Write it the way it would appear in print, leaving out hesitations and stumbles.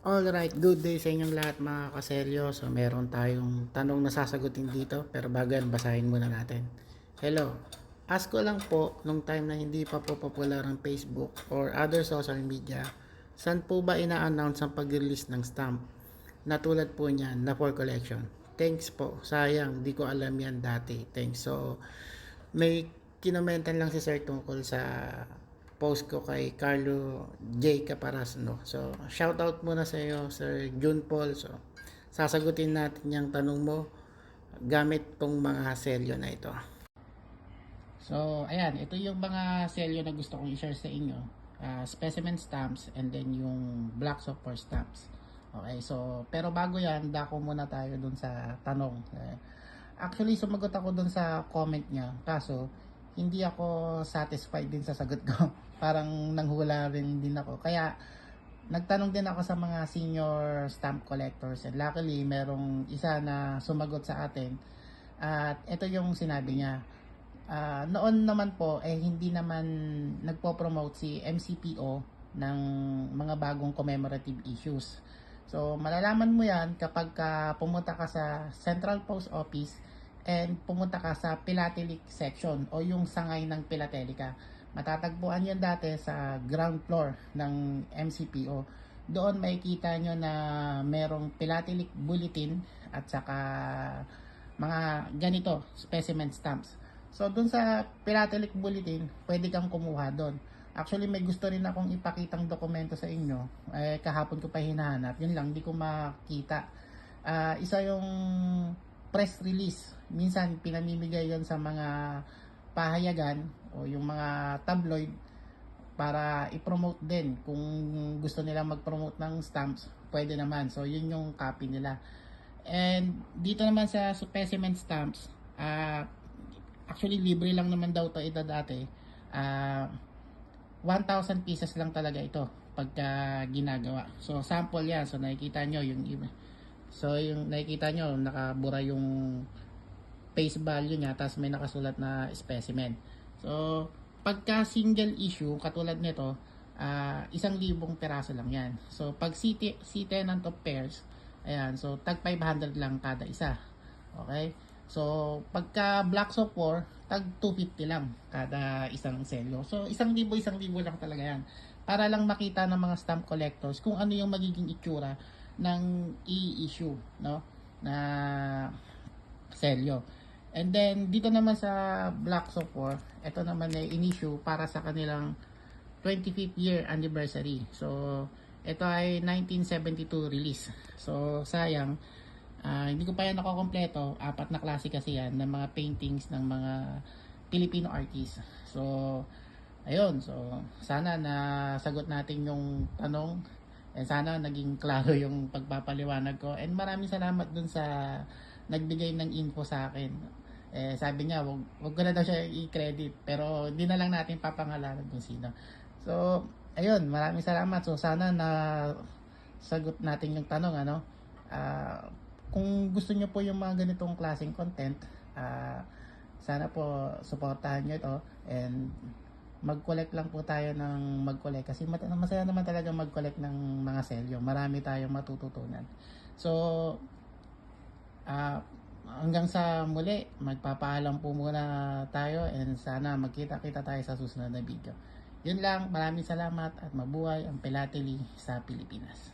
Alright, good day sa inyong lahat mga kaseryo. So meron tayong tanong na sasagutin dito, pero bago yan, basahin muna natin. Hello, ask ko lang po, nung time na hindi pa po popular ang Facebook or other social media, saan po ba ina-announce ang pag-release ng stamp na tulad po niyan na for collection? Thanks po, sayang, di ko alam yan dati. Thanks. So may kinomentan lang si Sir tungkol sa post ko kay Carlo J. Caparas, no? So, shout out muna sa iyo, Sir June Paul. So, sasagutin natin yung tanong mo gamit tong mga selyo na ito. So, ayan, ito yung mga selyo na gusto kong i-share sa inyo. Specimen stamps and then yung black software stamps. Okay, so, pero bago yan, dako muna tayo dun sa tanong. Actually, sumagot ako dun sa comment niya. Kaso, hindi ako satisfied din sa sagot ko. Parang nanghula rin din ako. Kaya, nagtanong din ako sa mga senior stamp collectors. And luckily, merong isa na sumagot sa atin. At ito yung sinabi niya. Noon naman po, hindi naman nagpo-promote si MCPO ng mga bagong commemorative issues. So, malalaman mo yan kapag pumunta ka sa Central Post Office and pumunta ka sa philatelic section o yung sangay ng philatelica. Matatagpuan yan dati sa ground floor ng MCPO. Doon makikita nyo na merong philatelic bulletin at saka mga ganito, specimen stamps. So, dun sa philatelic bulletin, pwede kang kumuha doon. Actually, may gusto rin akong ipakitang dokumento sa inyo. Kahapon ko pa hinahanap. Yun lang, di ko makita. Isa yung press release. Minsan, pinamimigay yon sa mga pahayagan o yung mga tabloid para i-promote din. Kung gusto nila mag-promote ng stamps, pwede naman. So, yun yung copy nila. And dito naman sa specimen stamps, actually, libre lang naman daw ito dati. 1,000 pieces lang talaga ito pagka ginagawa. So, sample yan. So, nakikita nyo yung iba. So, yung nakikita nyo, nakabura yung face value niya, tapos may nakasulat na specimen. So, pagka single issue, katulad nito, 1,000 peraso lang yan. So, pag C tenant of pairs, ayan, so tag 500 lang kada isa. Okay? So, pagka black soap 4, tag 250 lang kada isang selyo. So, 1,000 lang talaga yan. Para lang makita ng mga stamp collectors kung ano yung magiging itsura ng i-issue, no? Na selyo. And then, dito naman sa black soap 4, ito naman ay in-issue para sa kanilang 25th year anniversary. So, ito ay 1972 release. So, sayang, hindi ko pa yan nakakompleto. 4 na klase kasi yan ng mga paintings ng mga Filipino artists. So, ayun. So, sana nasagot natin yung tanong. And sana naging klaro yung pagpapaliwanag ko. And maraming salamat dun sa nagbigay ng info sa akin. Sabi niya, wag ko na daw siya i-credit. Pero hindi na lang natin papangalanan kung sino. So, ayun. Maraming salamat. So, sana na sagot natin yung tanong, ano. Kung gusto nyo po yung mga ganitong klaseng content, sana po supportahan nyo ito and mag-collect lang po tayo ng mag-collect kasi masaya naman talaga mag-collect ng mga selyo. Marami tayong matututunan. So, hanggang sa muli, magpapaalam po muna tayo and sana magkita-kita tayo sa susunod na video. Yun lang, maraming salamat at mabuhay ang philately sa Pilipinas.